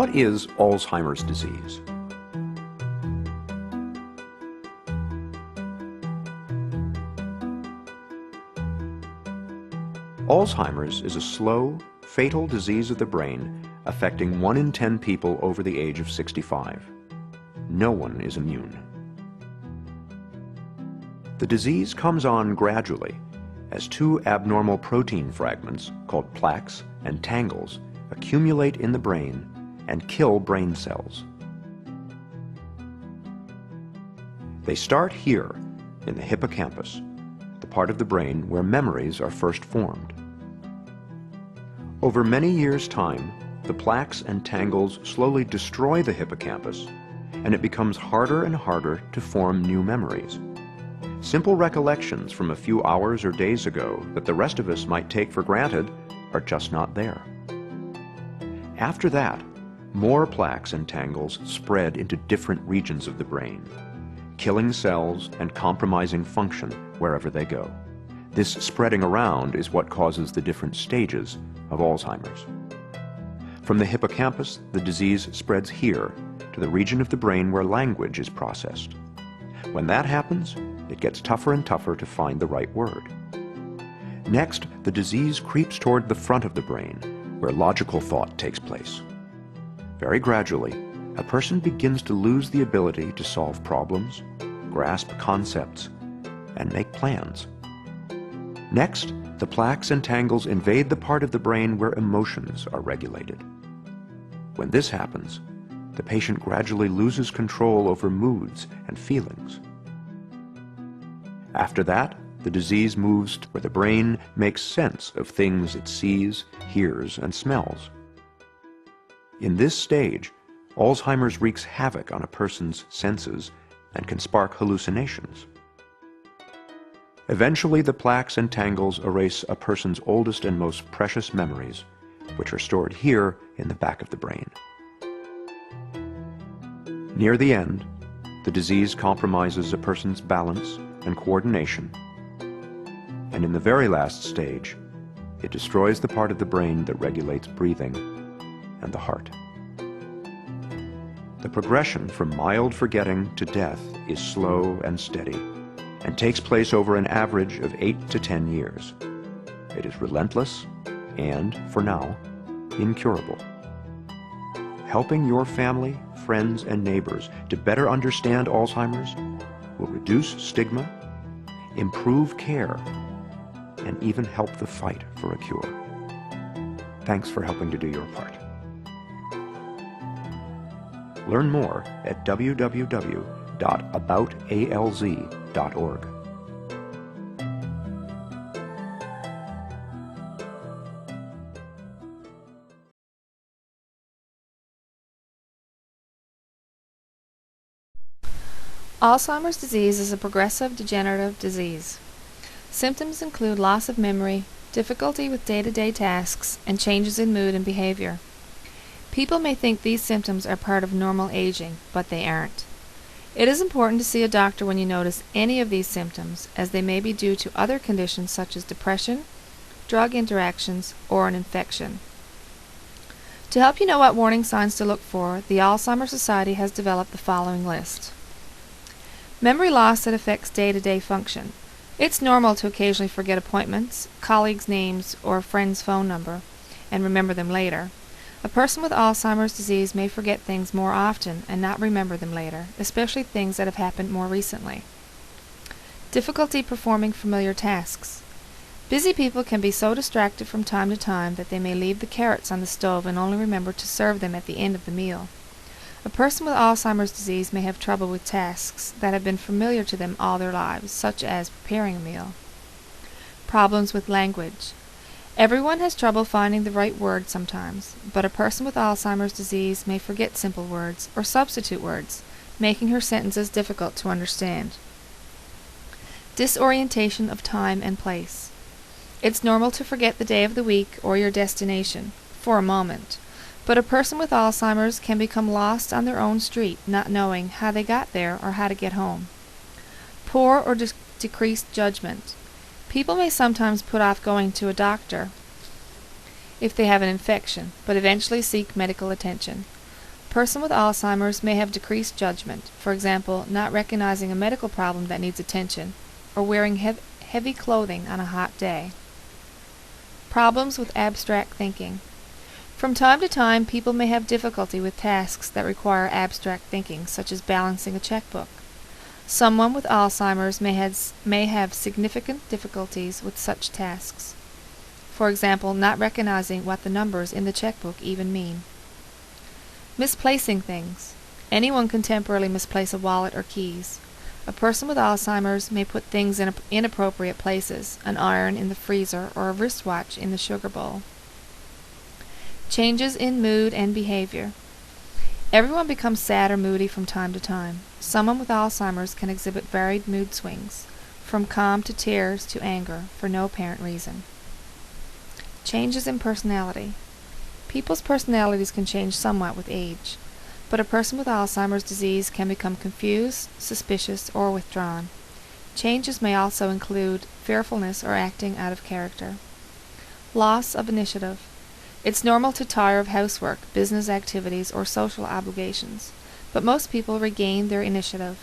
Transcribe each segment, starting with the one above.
What is Alzheimer's disease? Alzheimer's is a slow, fatal disease of the brain affecting 1 in 10 people over the age of 65. No one is immune. The disease comes on gradually as 2 abnormal protein fragments called plaques and tangles accumulate in the brain and kill brain cells. They start here in the hippocampus, the part of the brain where memories are first formed. Over many years' time, the plaques and tangles slowly destroy the hippocampus, and it becomes harder and harder to form new memories. Simple recollections from a few hours or days ago that the rest of us might take for granted are just not there. After that, more plaques and tangles spread into different regions of the brain, killing cells and compromising function wherever they go. This spreading around is what causes the different stages of Alzheimer's. From the hippocampus, the disease spreads here to the region of the brain where language is processed. When that happens, it gets tougher and tougher to find the right word. Next, the disease creeps toward the front of the brain, where logical thought takes place. Very gradually, a person begins to lose the ability to solve problems, grasp concepts, and make plans. Next, the plaques and tangles invade the part of the brain where emotions are regulated. When this happens, the patient gradually loses control over moods and feelings. After that, the disease moves to where the brain makes sense of things it sees, hears, and smells. In this stage, Alzheimer's wreaks havoc on a person's senses and can spark hallucinations. Eventually, the plaques and tangles erase a person's oldest and most precious memories, which are stored here in the back of the brain. Near the end, the disease compromises a person's balance and coordination, and in the very last stage, it destroys the part of the brain that regulates breathing and the heart. The progression from mild forgetting to death is slow and steady, and takes place over an average of 8 to 10 years. It is relentless and, for now, incurable. Helping your family, friends, and neighbors to better understand Alzheimer's will reduce stigma, improve care, and even help the fight for a cure. Thanks for helping to do your part. Learn more at www.aboutalz.org. Alzheimer's disease is a progressive degenerative disease. Symptoms include loss of memory, difficulty with day-to-day tasks, and changes in mood and behavior. People may think these symptoms are part of normal aging, but they aren't. It is important to see a doctor when you notice any of these symptoms, as they may be due to other conditions such as depression, drug interactions, or an infection. To help you know what warning signs to look for, the Alzheimer's Society has developed the following list. Memory loss that affects day-to-day function. It's normal to occasionally forget appointments, colleagues' names, or a friend's phone number, and remember them later. A person with Alzheimer's disease may forget things more often and not remember them later, especially things that have happened more recently. Difficulty performing familiar tasks. Busy people can be so distracted from time to time that they may leave the carrots on the stove and only remember to serve them at the end of the meal. A person with Alzheimer's disease may have trouble with tasks that have been familiar to them all their lives, such as preparing a meal. Problems with language. Everyone has trouble finding the right word sometimes, but a person with Alzheimer's disease may forget simple words or substitute words, making her sentences difficult to understand. Disorientation of time and place. It's normal to forget the day of the week or your destination, for a moment, but a person with Alzheimer's can become lost on their own street, not knowing how they got there or how to get home. Poor or decreased judgment. People may sometimes put off going to a doctor if they have an infection, but eventually seek medical attention. person with Alzheimer's may have decreased judgment, for example, not recognizing a medical problem that needs attention, or wearing heavy clothing on a hot day. Problems with abstract thinking. From time to time, people may have difficulty with tasks that require abstract thinking, such as balancing a checkbook. Someone with Alzheimer's may have significant difficulties with such tasks. For example, not recognizing what the numbers in the checkbook even mean. Misplacing things. Anyone can temporarily misplace a wallet or keys. A person with Alzheimer's may put things in inappropriate places, an iron in the freezer or a wristwatch in the sugar bowl. Changes in mood and behavior. Everyone becomes sad or moody from time to time. Someone with Alzheimer's can exhibit varied mood swings, from calm to tears to anger, for no apparent reason. Changes in personality. People's personalities can change somewhat with age, but a person with Alzheimer's disease can become confused, suspicious, or withdrawn. Changes may also include fearfulness or acting out of character. Loss of initiative. It's normal to tire of housework, business activities, or social obligations, but most people regain their initiative.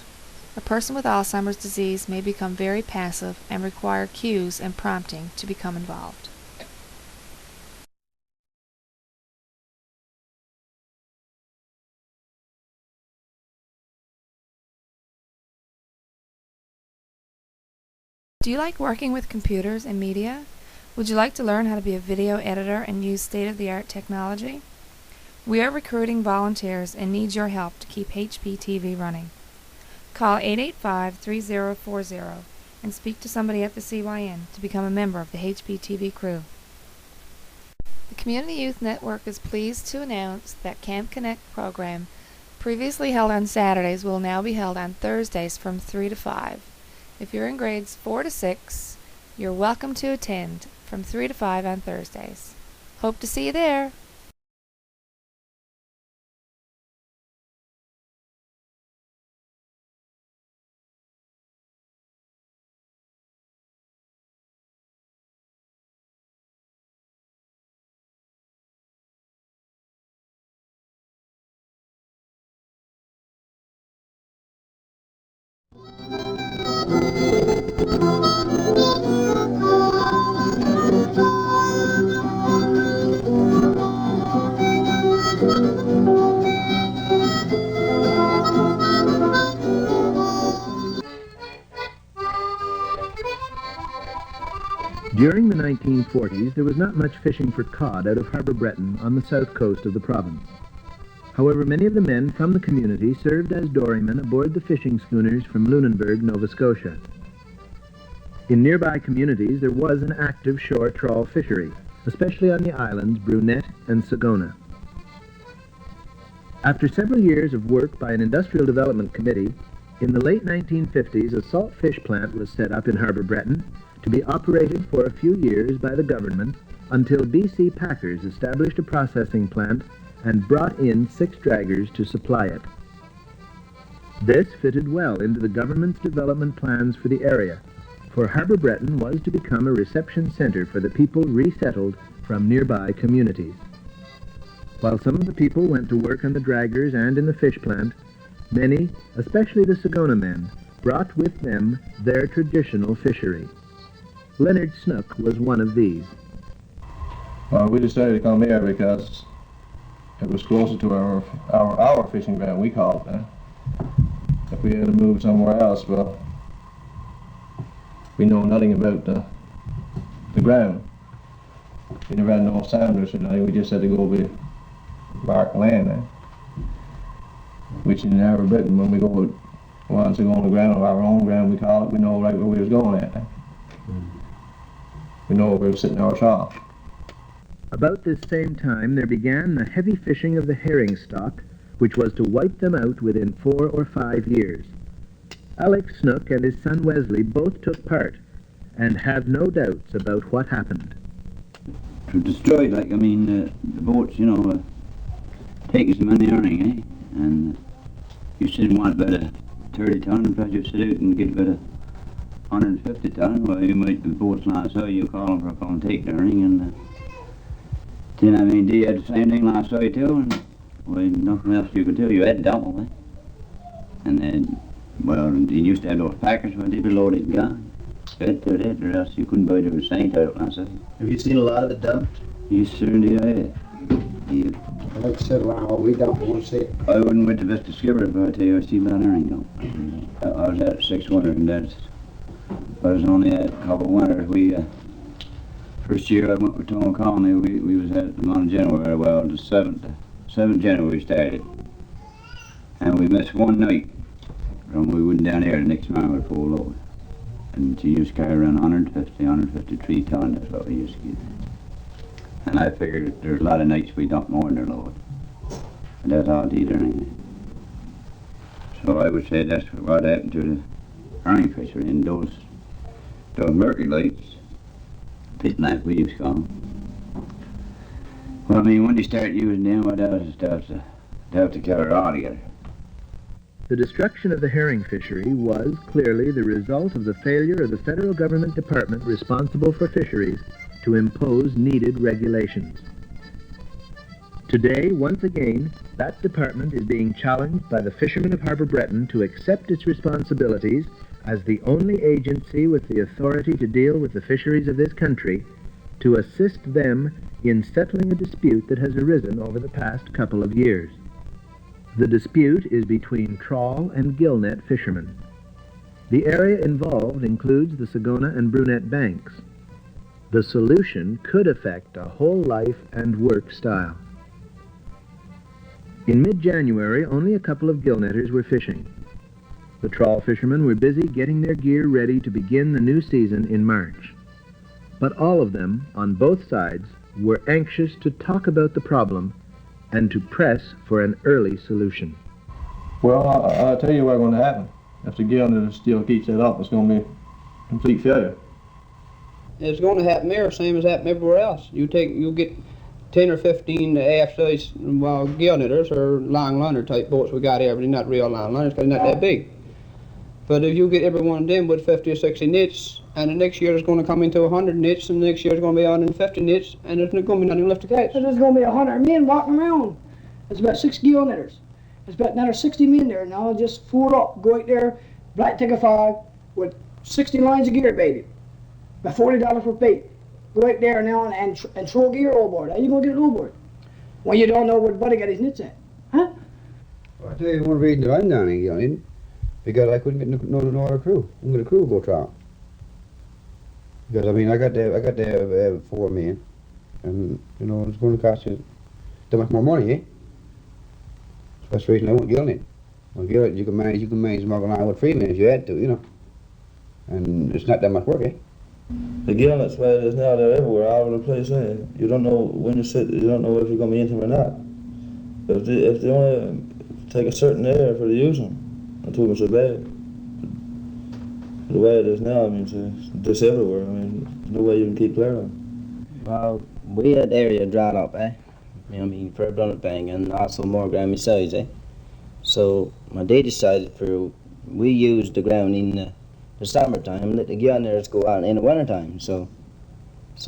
A person with Alzheimer's disease may become very passive and require cues and prompting to become involved. Do you like working with computers and media? Would you like to learn how to be a video editor and use state-of-the-art technology? We are recruiting volunteers and need your help to keep Hbtv running. Call 885-3040 and speak to somebody at the CYN to become a member of the Hbtv crew. The Community Youth Network is pleased to announce that Camp Connect program, previously held on Saturdays, will now be held on Thursdays from 3 to 5. If you're in grades 4 to 6, you're welcome to attend from 3 to 5 on Thursdays. Hope to see you there! During the 1940s, there was not much fishing for cod out of Harbour, Breton, on the south coast of the province. However, many of the men from the community served as dorymen aboard the fishing schooners from Lunenburg, Nova Scotia. In nearby communities, there was an active shore trawl fishery, especially on the islands Brunette and Sagona. After several years of work by an industrial development committee, in the late 1950s, a salt fish plant was set up in Harbour, Breton, to be operated for a few years by the government until BC Packers established a processing plant and brought in 6 draggers to supply it. This fitted well into the government's development plans for the area, for Harbour, Breton was to become a reception centre for the people resettled from nearby communities. While some of the people went to work on the draggers and in the fish plant, many, especially the Sagona men, brought with them their traditional fishery. Leonard Snook was one of these. Well, we decided to come here because it was closer to our fishing ground, we call it that. If we had to move somewhere else, well, we know nothing about the ground. We never had no sounders or nothing, we just had to go with marked land there. Which in Harbour, Breton, when we wanted to go on the ground, or our own ground we call it, we know right where we was going at. We know where we were sitting our trough. About this same time, there began the heavy fishing of the herring stock, which was to wipe them out within 4 or 5 years. Alex Snook and his son Wesley both took part, and have no doubts about what happened. To destroy, the boats, taking some money earning, eh? And you should want about a 30 ton, but you sit out and get about a 150 ton. Well, you might, the boats last so you call them for come and take the earning, and then they had the same thing last night too, and Well, nothing else you could do. You had double, eh? And then, well, you used to have those packers when they were loaded and gone. You had to do that, or else you couldn't buy the Saint out of myself. Have you seen a lot of it dumped? You certainly have. Yeah. Like I said, around what we don't want to see. I wouldn't went to Vista Skipper, but I tell you, I see about herring though. I was at 6 winters, and I was only at a couple of winters. First year I went with Tom Colony, we was at the month of January, well, the 7th January we started. And we missed one night. And we went down there the next morning with full load. And she used to carry around 153 tons, that's what we used to get. And I figured there's a lot of nights we dump more than their load. And that's all it either. So I would say that's what happened to the herring fishery in those mercury lights, pit like we used to call them. Well, I mean, when they start using them, well, that was to kill it altogether. The destruction of the herring fishery was clearly the result of the failure of the federal government department responsible for fisheries to impose needed regulations. Today, once again, that department is being challenged by the fishermen of Harbour Breton to accept its responsibilities as the only agency with the authority to deal with the fisheries of this country, to assist them in settling a dispute that has arisen over the past couple of years. The dispute is between trawl and gillnet fishermen. The area involved includes the Sagona and Brunette banks. The solution could affect a whole life and work style. In mid-January, only a couple of gillnetters were fishing. The trawl fishermen were busy getting their gear ready to begin the new season in March. But all of them, on both sides, were anxious to talk about the problem and to press for an early solution. Well, I'll tell you what's going to happen. If the gillnet still keeps that up, it's going to be a complete failure. It's going to happen there, same as happen everywhere else. You'll get 10 or 15 half-size gillnetters or long liner type boats we got here, but they're not real long liners because they're not that big. But if you get every one of them with 50 or 60 nits, and the next year it's going to come into 100 nits, and the next year it's going to be 150 nits, and there's going to be nothing left to catch. So there's going to be 100 men walking around. There's about 6 gillnetters. There's about another 60 men there now, just full up. Go out there, black ticket 5, with 60 lines of gear baited, by $40 per bait. Go out there now and throw gear overboard. How you going to get it overboard when you don't know where the buddy got his nits at? Huh? Well, I tell you one reason that I'm down in Gillnet, because I couldn't get no other crew. I'm going to crew go trout. Because I mean, I got to have 4 men, and you know it's going to cost you that much more money, eh? That's the reason I went Gillnet. Well, Gillnet you can manage smuggling out with 3 men if you had to, you know, and it's not that much work, eh? The gillnets where it is now, they're everywhere, all over the place. You don't know when you sit, you don't know if you're going to be into them or not. If they only take a certain area for the using, until it's so bad. The way it is now, I mean, it's just everywhere. I mean, there's no way you can keep clear of them. Well, we had the area dried up, eh? I mean, for a Brunette thing, and also more ground besides, eh? So, my dad decided we used the ground in the summertime and let the gillnetters go out in the wintertime, so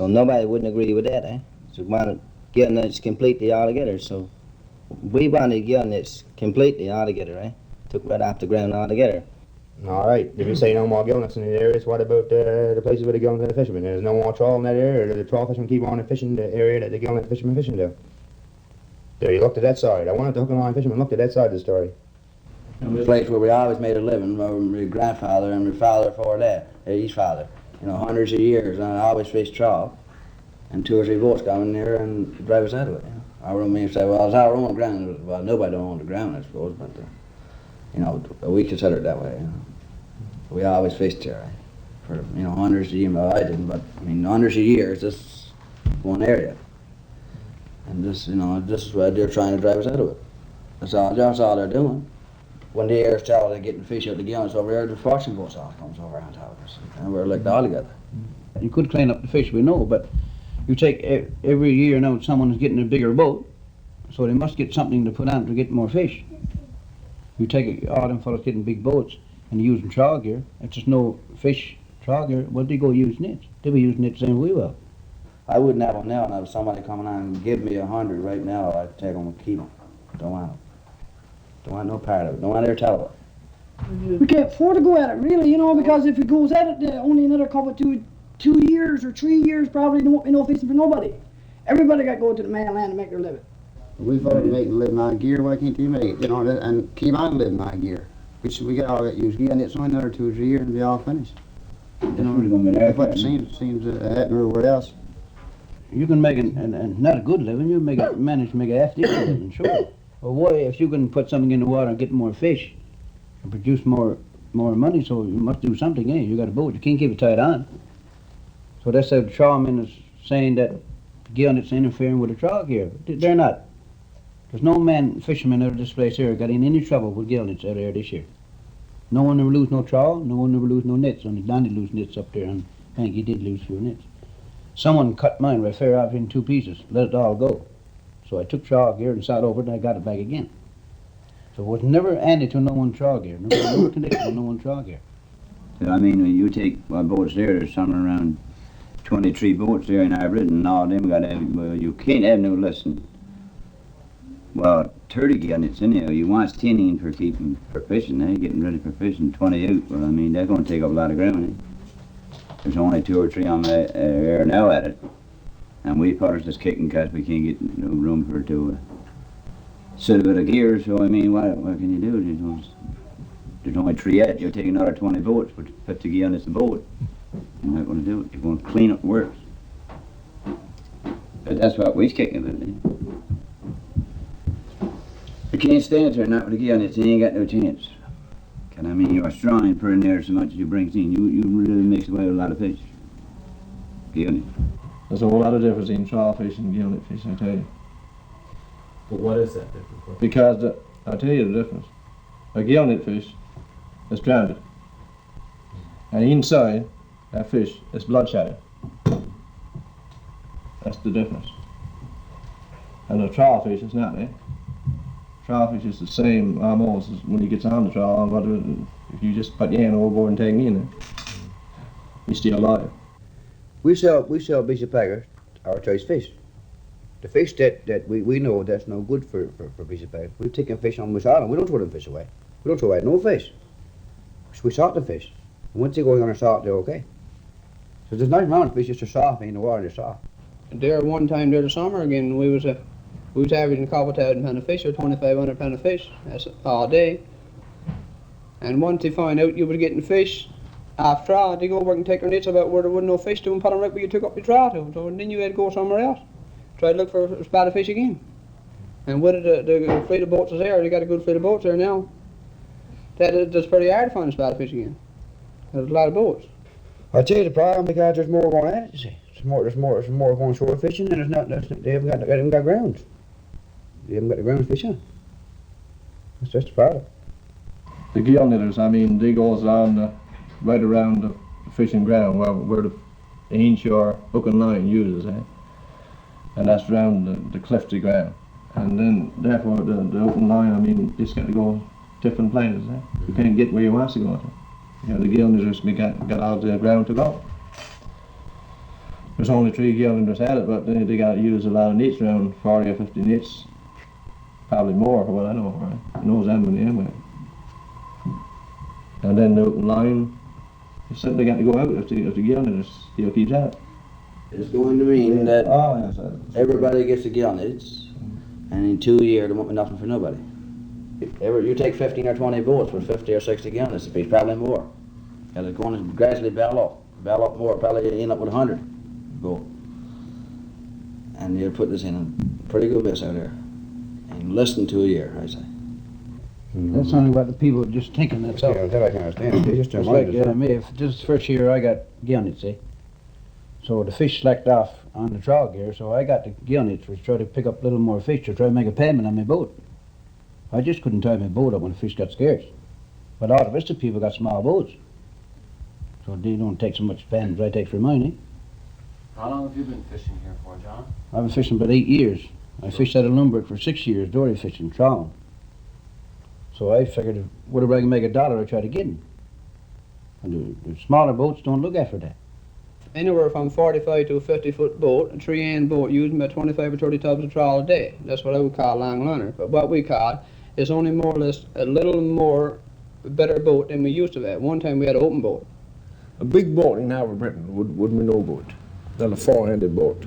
nobody wouldn't agree with that, eh? So we wanted gillnets completely all together, so we wanted gillnets completely all together, eh? Took right off the ground altogether. All right. If you say no more gillnets in the areas, what about the places where the gillnet fishermen? There's no more trawl in that area, or the trawl fishermen keep on fishing the area that the gillnet fishermen fishing to? There, you looked at that side. I wanted the hook and line fishermen looked at that side of the story. The place where we always made a living, my grandfather and my father before that, his father, you know, hundreds of years, and I always fished trout, and 2 or 3 boats come in there and drive us out of it. You know? I don't mean to say, well, it's our own ground. Well, nobody don't own the ground, I suppose, but you know, we consider it that way. You know? We always fished there for hundreds of years. Well, I didn't, but I mean, hundreds of years, this one area, and this is why they're trying to drive us out of it. That's all they're doing. When the air started getting fish out the gillnets over there, the fishing boats all comes over on top of us, and we're licked all together. You could clean up the fish, we know, but you take every year now someone is getting a bigger boat, so they must get something to put on to get more fish. You take all them fellas getting big boats and using trawl gear, it's just no fish trawl gear, what they go use nets? They be using nets the same way we will. I wouldn't have them now, and if somebody coming on and give me 100 right now, I'd take them and keep them. Don't want it. Don't want no part of it. Don't want to tell it. We can't afford to go at it, really, you know, because if it goes at it, only another couple, 2 years or 3 years, probably there won't be no fishing for nobody. Everybody got to go to the mainland to make their living. We thought to make a living on gear, why can't you make it, you know, and keep on living on gear? We get all that used gear, and it's only another 2 or 3 years and be all finished. You know, It's gonna be there. but it seems happening everywhere else. You can make and not a good living. You manage to make a half decent living, sure. But why, if you can put something in the water and get more fish and produce more money, so you must do something. You got a boat. You can't keep it tied on. So that's how the trawlmen is saying that gillnet's interfering with the trawl gear. They're not. There's no fisherman out of this place here got in any trouble with gillnets out there this year. No one ever lose no trawl. No one ever lose no nets. Only Donnie lose nets up there, and I think he did lose a few nets. Someone cut mine right fair off in 2 pieces, let it all go. So I took trawl gear and sat over it, and I got it back again. So it was never handed to no one trawl gear, never connected to no one trawl gear. I mean, when you take boats there's somewhere around 23 boats there in Harbour, and all them got you can't have no less than 30 gillnets anyhow. You want 10 in for fishing, getting ready for fishing, 20 out. Well, I mean, that's going to take up a lot of ground. There's only 2 or 3 on the air now at it. And we putters just kicking because we can't get no room for it to sit a bit of gear. So, I mean, what can you do? There's only 3 yet. You'll take another 20 boats, but 50 gallons a boat. You're not going to do it. You're going to clean up works. But that's what we're kicking about. You can't stand there not with a gallons. You ain't got no chance. And I mean, you're strong and put in there so much as you bring in. You really mix away with a lot of fish. Gillnet. There's a whole lot of difference in trawl fish and gillnet fish, I tell you. But what is that difference? Because I'll tell you the difference. A gillnet fish is drowned. And inside that fish is bloodshot. That's the difference. And a trawl fish is not, Trawl fish is the same almost as when he gets on the trawl, but if you just put your hand overboard and take me in there, he's still alive. We sell Fisherpeople our choice fish. The fish that we know that's no good for Fisherpeople. We've taken fish on West Island. We don't throw them fish away. We don't throw away no fish. We salt the fish. And once they go on the salt, they're okay. So there's nothing wrong with fish, just they're soft, in the water they're soft. There one time during the summer again, we was averaging a couple £1,000 of fish or 2,500 pound of fish. That's all day. And once they find out you were getting fish off trial, they go over and take their nets about where there wasn't no fish to and put them right where you took up your trial to. So then you had to go somewhere else, try to look for a spot of fish again. And with the fleet of boats is there, they got a good fleet of boats there now. That's pretty hard to find a spot of fish again. There's a lot of boats. I tell you the problem because there's more going at it. You see, there's more going shore fishing, and they haven't got grounds. They haven't got the grounds fish on. That's just the problem. The gill knitters, I mean, they goes around right around the fishing ground where the inshore hook and line uses, and that's around the cliffy ground. And then therefore the open line, I mean, it's got to go different places. You can't get where you want to go to. You know, the gill knitters got out of the ground to go. There's only 3 gill knitters at it, but they got to use a lot of nets, around 40 or 50 nets, probably more for what I know. Right? Knows how many anyway. And then the open line, it's something they got to go out if the gill knitters still keeps at it. It's going to mean that everybody gets the gill nets, and in 2 years there won't be nothing for nobody. You take 15 or 20 boats with 50 or 60 gill nets apiece, probably more. And it's going to gradually bell up more, probably end up with 100 boats. And you'll put this in a pretty good mess out there. In less than 2 years, I say. That's only what the people are just thinking, that's all. Yeah, that I can understand. It's just It's like me, if this is the first year I got gill nets, so the fish slacked off on the trawl gear, so I got the gill nets to try to pick up a little more fish to try to make a payment on my boat. I just couldn't tie my boat up when the fish got scarce. But all the rest of the people got small boats, so they don't take so much payment as I take for mine. How long have you been fishing here for, John? I've been fishing about 8 years. I fished out of Lumberg for 6 years, dory fishing, trawling. So I figured whatever I can make $1, I try to get them. And the smaller boats don't look after that. anywhere from 45 to a 50-foot boat, a 3-end boat using about 25 or 30 tubs of trawl a day. That's what I would call a long liner. But what we call is only more or less a little more better boat than we used to have. One time we had an open boat. A big boat in Harbour, Breton would be no good. Not a 4-handed boat.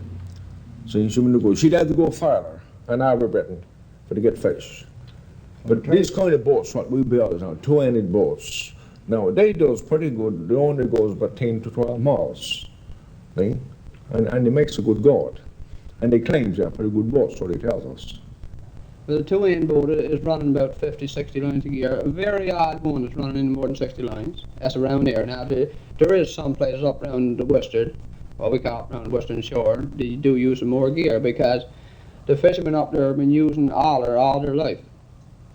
So you shouldn't go. She'd have to go farther in Harbour, Breton for to get fish. But these kind of boats, what we build now, 2-handed boats. Now they does pretty good. They only goes about 10 to 12 miles. See? And it makes a good goat. And they claim they're pretty good boats, so they tell us. Well, the 2-end boat is running about 50, 60 lines a gear. A very odd one is running in more than 60 lines. That's around there. Now, there is some places up around the western, what we call around the western shore, they do use some more gear because the fishermen up there have been using oller all their life,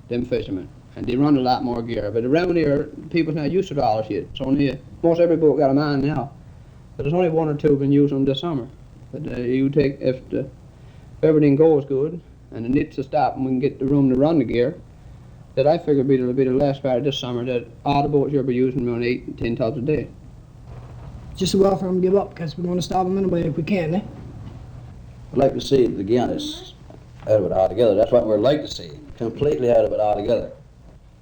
them fishermen. And they run a lot more gear. But around here, people's not used to the ollers yet. It's only, most every boat got a man now. But there's only 1 or 2 been using them this summer. But you take, if everything goes good, and the nets will stop and we can get the room to run the gear, that I figure will be the last part of this summer that all the boats you'll be using around 8 and 10 tubs a day. Just as well for them to give up, because we want to stop them anyway if we can, eh? I'd like to see the Guinness out of it altogether. That's what we'd like to see, completely out of it altogether.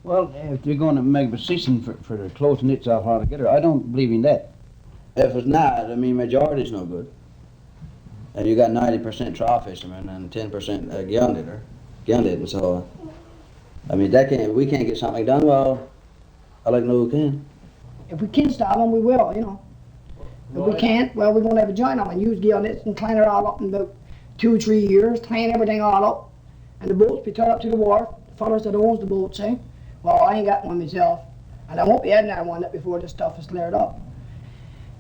Well, if they're going to make a decision for the closing nets off altogether, I don't believe in that. If it's not, I mean, majority's no good. And you got 90% trout fishermen and 10% gill netting, so, I mean, we can't get something done, well, I like to know who can. If we can stop them, we will, you know. If we can't, well, we're going to have a joint on and use gill nets and clean it all up in about 2 or 3 years, clean everything all up, and the boats be turned up to the wharf. The fellas that owns the boat say, well, I ain't got one myself, and I won't be adding that one before this stuff is cleared up.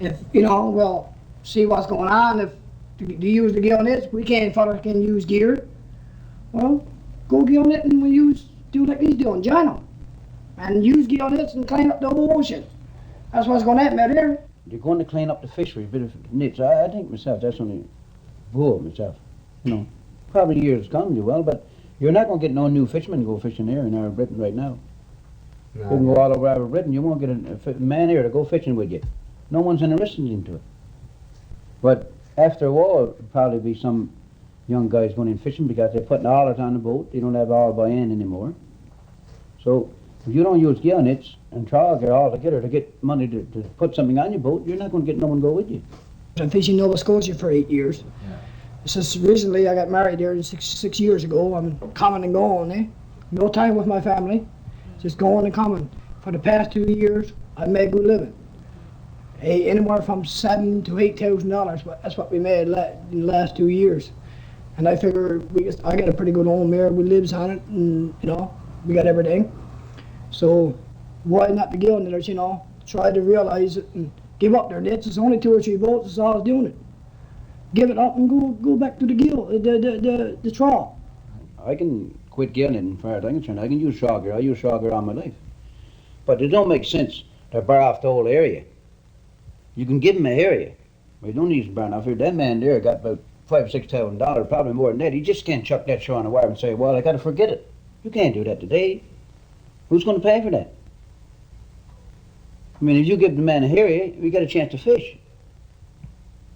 If, you know, we'll see what's going on. If to use the gill nets, fellas can use gear. Well, go gill net and do like he's doing, join them, and use gill nets and clean up the whole ocean. That's what's going to happen out here. You're going to clean up the fishery, a bit of nets. I think myself, that's only bull myself. You know, probably years come you will, but you're not going to get no new fishermen to go fishing there in Harbour Breton right now. No, you can go all over Harbour Breton, you won't get a man here to go fishing with you. No one's interested into it. But after a while, there'll probably be some young guys going in fishing because they're putting ollers on the boat. They don't have all by hand anymore. So if you don't use gill nets and trawl gear all together to get money to put something on your boat, you're not going to get no one to go with you. I'm fishing Nova Scotia for 8 years. Yeah. Since recently I got married there 6 years ago. I'm coming and going, eh? No time with my family, just going and coming. For the past 2 years, I've made good living. Anywhere from $7,000 to $8,000, but that's what we made in the last 2 years. And I figure I got a pretty good home here. We lives on it, and you know, we got everything. So why not the gill netters, you know? Try to realize it and give up their nets. It's only 2 or 3 boats that's all doing it. Give it up and go back to the gill, the trawl. I can quit gill netting as far as I'm concerned. I can use trawl gear. I use trawl gear all my life. But it don't make sense to bar off the whole area. You can give him an area. But you don't need to burn off here. That man there got about $5,000 or $6,000, probably more than that. He just can't chuck that shore on the wire and say, well, I got to forget it. You can't do that today. Who's going to pay for that? I mean, if you give the man a area, you got a chance to fish.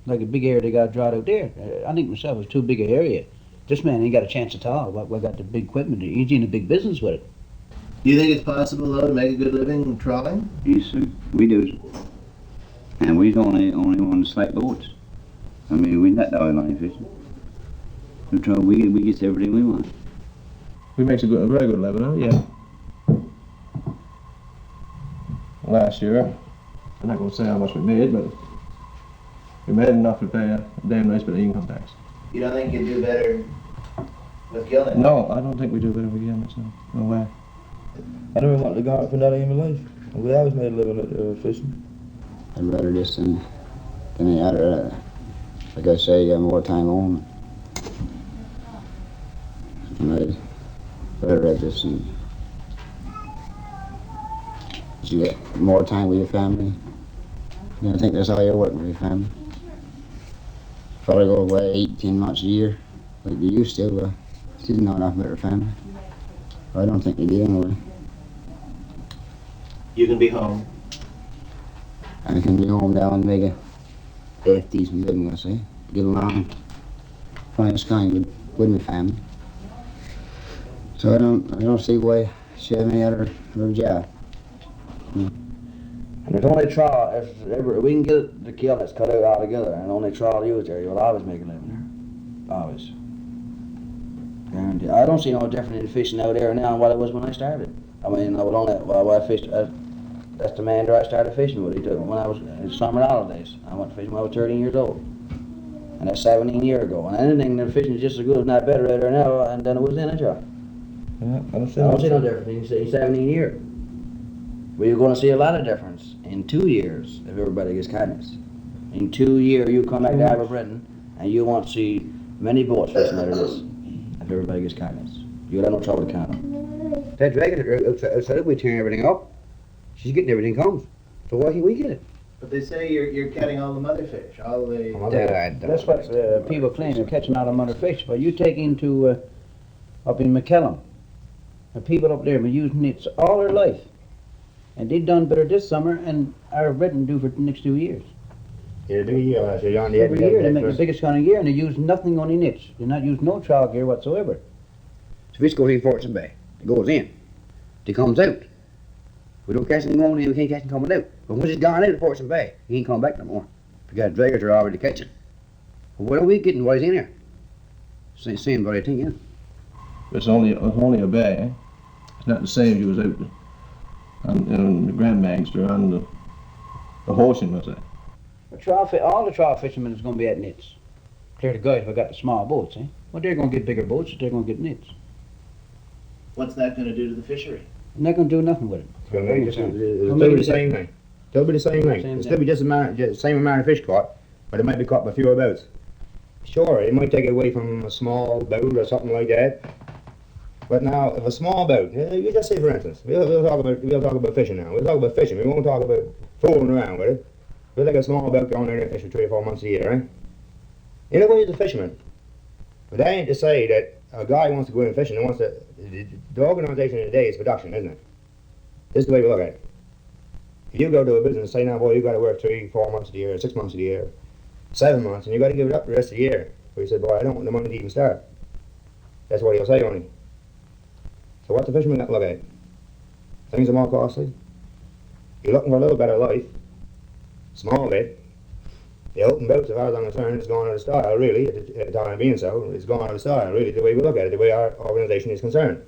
Like a big area they got drawed out there. I think myself it's too big an area. This man ain't got a chance at all. We got the big equipment. He's in a big business with it. Do you think it's possible, though, to make a good living trawling? Yes, sir. We do. And we's only on the slight boats. I mean, we're not oil line fishing. We get everything we want. We make a very good living, huh? Yeah. Last year, I'm not going to say how much we made, but we made enough to pay a damn nice bit of income tax. You don't think you'd do better with gill netting? No, I don't think we do better with gill nets. No way. I never wanted to go out for that in my life. We always made a living at fishing. I'd rather this than any other. Like I say, you got more time home. And I'd rather have this and you get more time with your family. You know, I think that's all you're working with your family. Probably go away 18 months a year, like you used to, but still not enough about your family. I don't think you do anyway. You can be home. I can be home down and make half decent living, I say. Get along, fine as kind with my family. So I don't see why she have any other job. And there's only trial, if ever we can get the kill that's cut out altogether, and only trial used there, you'll always make a living there. Always. Guaranteed. I don't see no difference in fishing out there now than what it was when I started. I mean, I would only, well, I fished, that's the man that I started fishing with. He took when I was in summer holidays. I went fishing when I was 13 years old. And that's 17 years ago. And anything, the fishing is just as good, if not better out there now than it was then, ain't you? Yeah, I don't see no difference in 17 years. Well, you're going to see a lot of difference in 2 years if everybody gets kindness. In 2 years, you come back to Harbour, Breton, and you won't see many boats fishing out of this if everybody gets kindness. You'll have no trouble to count them. That dragon outside, we turn everything up. She's getting everything comes. So why can't we get it? But they say you're catching all the mother fish, all the... That's what people claim, they're catching all the mother fish. But you take into, up in McKellum, the people up there have been using nets all their life. And they done better this summer, and our Britain do for the next 2 years. Yeah, every year They make the biggest kind of gear, and they use nothing on the nets. They not use no trial gear whatsoever. So fish goes in Fortune Bay. It goes in. It comes out. We don't catch him going in, we can't catch him coming out. But once it's gone out of Fortune Bay, he ain't coming back no more. Because draggers are already catching. But what are we getting while he's in here? Same bloody thing, yeah. It's only a bay, eh? It's not the same as you was out there. On the Grand Banks or on the Ocean, was it? All the trial fishermen is going to be at nets. Clear the guys who got the small boats, eh? Well, they're going to get bigger boats, they're going to get nets. What's that going to do to the fishery? And they're going to do nothing with it. It'll still be the same thing. It'll be the same thing. It'll still be just the same amount of fish caught, but it might be caught by fewer boats. Sure, it might take it away from a small boat or something like that. But now, if a small boat, you just say for instance, we'll talk about fishing now. We'll talk about fishing. We won't talk about fooling around with it. We'll take a small boat going there and fish for 3 or 4 months a year, right? In a way, he's a fisherman. But that ain't to say that a guy wants to go in fishing and wants to. The organisation of the day is production, isn't it? This is the way we look at it. If you go to a business and say, now, boy, you got to work 3, 4 months of the year, 6 months of the year, 7 months, and you got to give it up the rest of the year. But you said, boy, I don't want the money to even start. That's what he'll say on him. So what's the fisherman got to look at? Things are more costly. You're looking for a little better life. Small bit. The open boats, as far as I'm concerned, is going out of style, really, at the time being so. It's going out of style, really, the way we look at it, the way our organisation is concerned.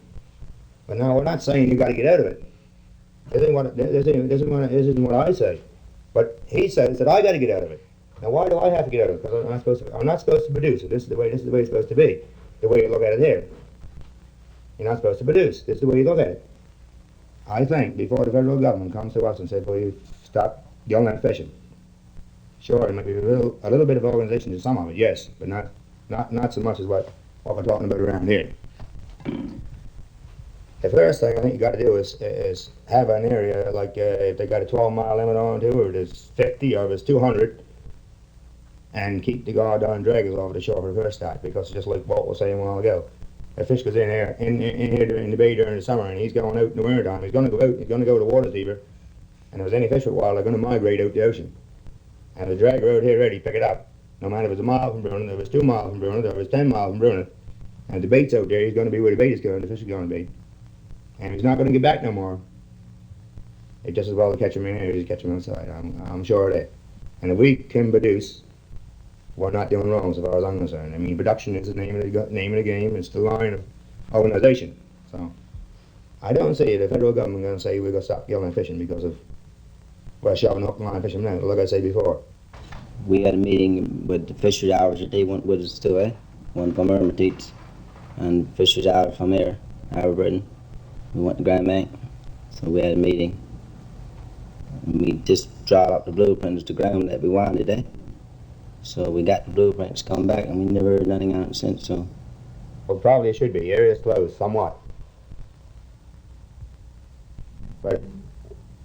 But now, we're not saying you've got to get out of it. This isn't what I say. But he says that I got to get out of it. Now, why do I have to get out of it? Because I'm not supposed to produce it. This is the way it's supposed to be. The way you look at it here. You're not supposed to produce. This is the way you look at it. I think before the federal government comes to us and says, well, you stop yelling at fishing. Sure, there might be a little bit of organization to some of it, yes, but not so much as what we're talking about around here. The first thing I think you got to do is have an area like if they got a 12-mile limit on to, or there's 50, or if it's 200, and keep the goddamn draggers off the shore for the first start, because just like Walt was saying a while ago, a fish goes in here in the bay during the summer, and he's going out in the winter time. He's going to go out. He's going to go to the water deeper, and if there's any fish for a while, they're going to migrate out the ocean. And the dragger out here ready to pick it up. No matter if it's a mile from Brunet, if it's 2 miles from Brunet, or if it's 10 miles from Brunet, and if the bait's out there, he's going to be where the bait is going, the fish is going to be. And he's not going to get back no more. It's just as well to catch him in here as to catch him outside. I'm sure of that. And if we can produce, we're not doing wrong so far as I'm concerned. I mean, production is the name of the game. It's the line of organisation. So I don't see the federal government going to say we're going to stop yelling at fishing because of we're shoving up the line of fishing now. Like I said before. We had a meeting with the fishery hours that they went with us too, eh? One from Hermitage and fisheries hours from here, Harbour, Breton. We went to Grand Bank, so we had a meeting. And we just draw up the blueprints to ground that we wanted, eh? So we got the blueprints come back, and we never heard nothing on it since. So, well, probably it should be. The area's closed somewhat, but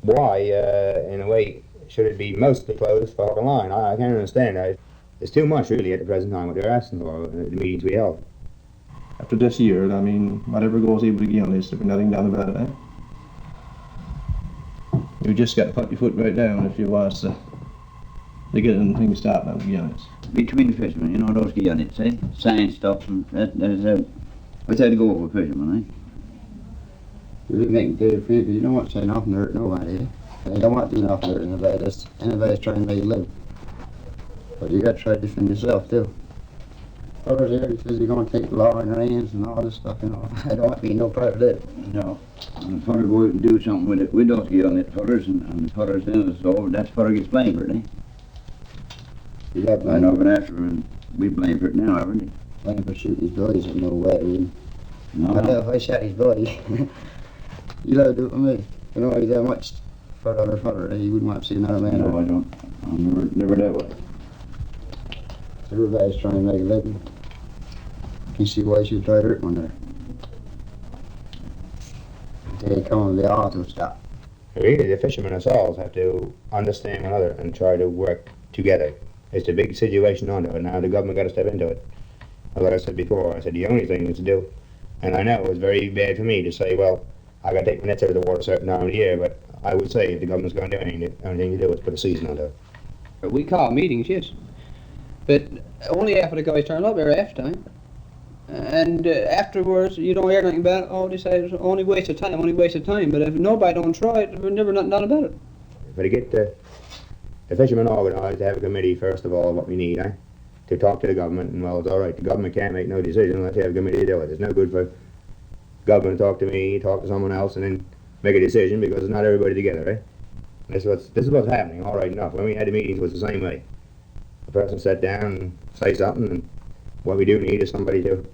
why, in a way, should it be mostly closed for the line? I can't understand that. It's too much, really, at the present time, what they're asking for, the meetings we held. After this year, I mean, whatever goes able to get on this, there'll be nothing done about it, eh? You just got to put your foot right down if you want to They get things stopped on units. Between fishermen, you know, those units, eh? Science stuff, and that's how to go with fishermen, eh? You really make good friends, because you don't want to say nothing to hurt nobody, eh? And you don't want to do nothing to hurt anybody. Anybody's trying to make a living. But you got to try to defend yourself, too. Others there, he says you're going to take the law in your hands and all this stuff, you know. I don't want to be no part of that. No. And the fella go out and do something with it, we don't get on it, fellas, and the fellas then is over, that's fella gets blamed for it, eh? You got I blamed. know, but after, we blame for it now, haven't we? Blamed for shooting his buddies in no way, really. No, I know if I shot his buddy, you'd have to do it with me. You know, he's that much further, you wouldn't want to see another man. No, I don't. I'm never that way. Everybody's trying to make a living. You see why you should try to hurt one another. Until they come and the odds will stop. Really, the fishermen ourselves have to understand one another and try to work together. It's a big situation on it. Now the government got to step into it. Like I said before, I said the only thing is to do, and I know it was very bad for me to say, well, I got to take my nets out of the water a certain time of the year, but I would say if the government's going to do anything, the only thing to do is put a season onto it. We call meetings, yes. But only after the guys turn up there after time. And afterwards, you don't hear anything about it. Oh, they say it's only waste of time. But if nobody don't try it, there's never nothing about it. But to get the fishermen organised to have a committee, first of all, what we need, to talk to the government, and well, it's all right, the government can't make no decision unless they have a committee to do it. It's no good for government to talk to me, talk to someone else, and then make a decision because it's not everybody together, eh? This is what's happening, all right enough. When we had the meetings, it was the same way. The person sat down and say something, and what we do need is somebody to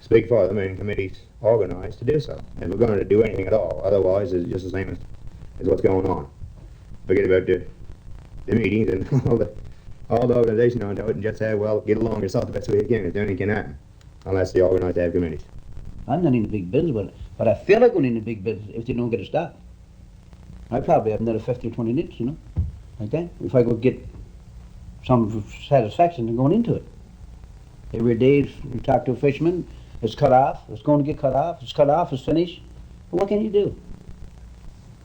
speak for them and committees organised to do so. And we're going to do anything at all. Otherwise, it's just the same as what's going on. Forget about the meetings and all the organisation onto it and just say, well, get along yourself the best way you can. It's only can happen unless they organise to have committees. I'm not in the big business with it, but I feel like going in the big business if they don't get it stopped. I probably have another 50 or 20 nits, you know, like that. If I could get some satisfaction in going into it. Every day you talk to a fisherman, it's cut off, it's going to get cut off, it's cut off, it's finished. Well, what can you do?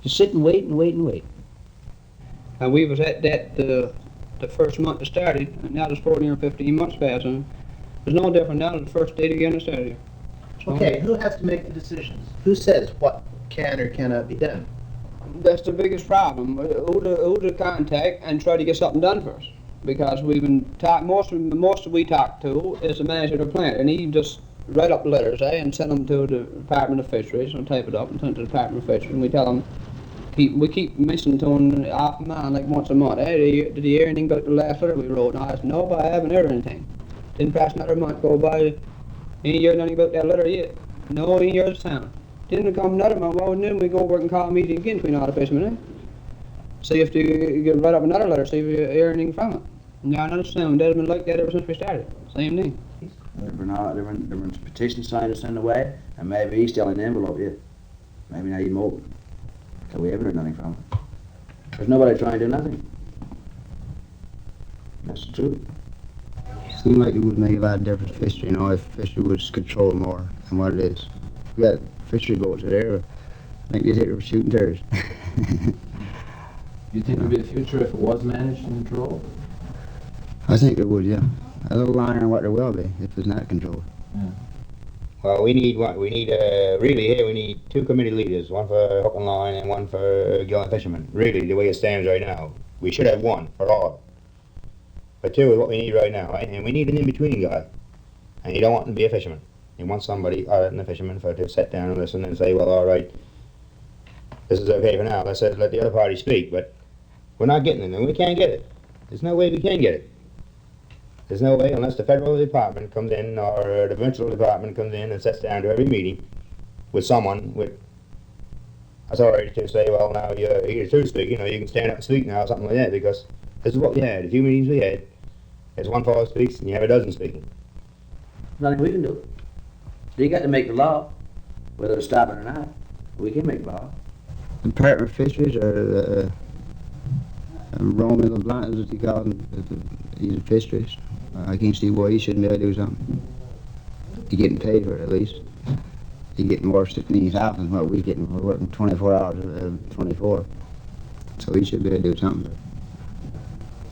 Just sit and wait and wait and wait. And we was at that the first month it started, and now there's 14 or 15 months past, and there's no different now than the first day again it started. Okay, who has to make the decisions? Who says what can or cannot be done? That's the biggest problem. Who to contact and try to get something done first. Because we've been most we talk to is the manager of the plant, and he just write up letters, and send them to the Department of Fisheries, and type it up and send it to the Department of Fisheries, and we tell them, we keep missing to them off and on like once a month. Hey, did you hear anything about the last letter we wrote? And I said, no, but I haven't heard anything. Didn't pass another month go by, ain't heard anything about that letter yet. No, ain't heard the sound. Didn't come another month, well, then we go work and call a meeting again between all the fishermen, See if you write up another letter, see if you hear anything from it. Now, another sound, that's been like that ever since we started. Same thing. There been petitions signed and sent away, and maybe he's still in the envelope yet. Maybe not even more. So we haven't heard nothing from him. There's nobody trying to do nothing. That's the truth. Seems like it would make a lot of difference to fishery, you know, if fishery was controlled more than what it is. We got fishery boats there, I think they'd hit it for shooting terrorists. Do you think there'd be a future if it was managed and controlled? I think it would, yeah. A little longer than what there will be if it's not controlled. Yeah. Well, we need what? We need, really here, we need two committee leaders, one for hook and line and one for gill and fishermen. Really, the way it stands right now, we should have one for all. But two is what we need right now, right? And we need an in-between guy. And you don't want him to be a fisherman. You want somebody other than a fisherman to sit down and listen and say, well, all right, this is okay for now. Let's let the other party speak, but we're not getting it, and we can't get it. There's no way we can get it. There's no way unless the federal department comes in or the provincial department comes in and sits down to every meeting with someone with authority to say, well, now you're to speak, you know, you can stand up and speak now, or something like that, because this is what we had. The few meetings we had, there's one fellow speaks and you have a dozen speaking. Nothing we can do. They got to make the law, whether to stop it or not. We can make the law. The Department of Fisheries or Roman LeBlanc, as he called him, he's a fisheries. I can't see why he shouldn't be able to do something. He's getting paid for it at least. He's getting more sitting in his house than what we're getting. We're working 24 hours, 24. So he should be able to do something.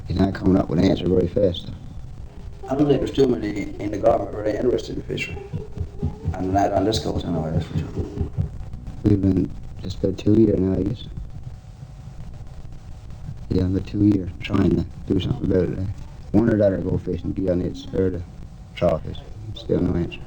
He's not coming up with an answer very fast. I don't think there's too many in the government really interested in fishery. And not on this coast anyway, that's for sure. We've been just about 2 years now, I guess. Yeah, about 2 years trying to do something about it. One or the other go fishing, get on nets, or the crawfish. Still no answer.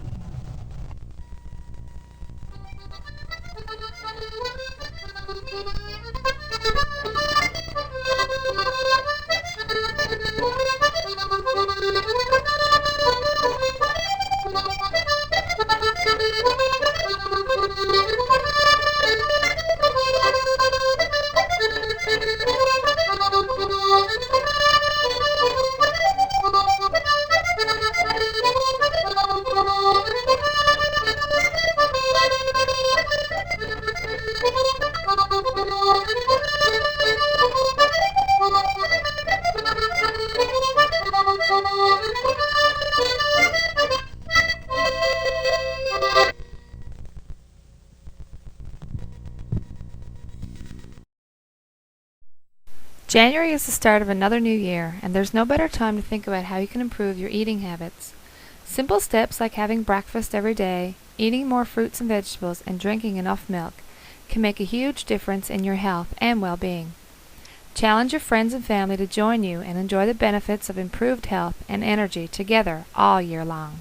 January is the start of another new year, and there's no better time to think about how you can improve your eating habits. Simple steps like having breakfast every day, eating more fruits and vegetables, and drinking enough milk can make a huge difference in your health and well-being. Challenge your friends and family to join you and enjoy the benefits of improved health and energy together all year long.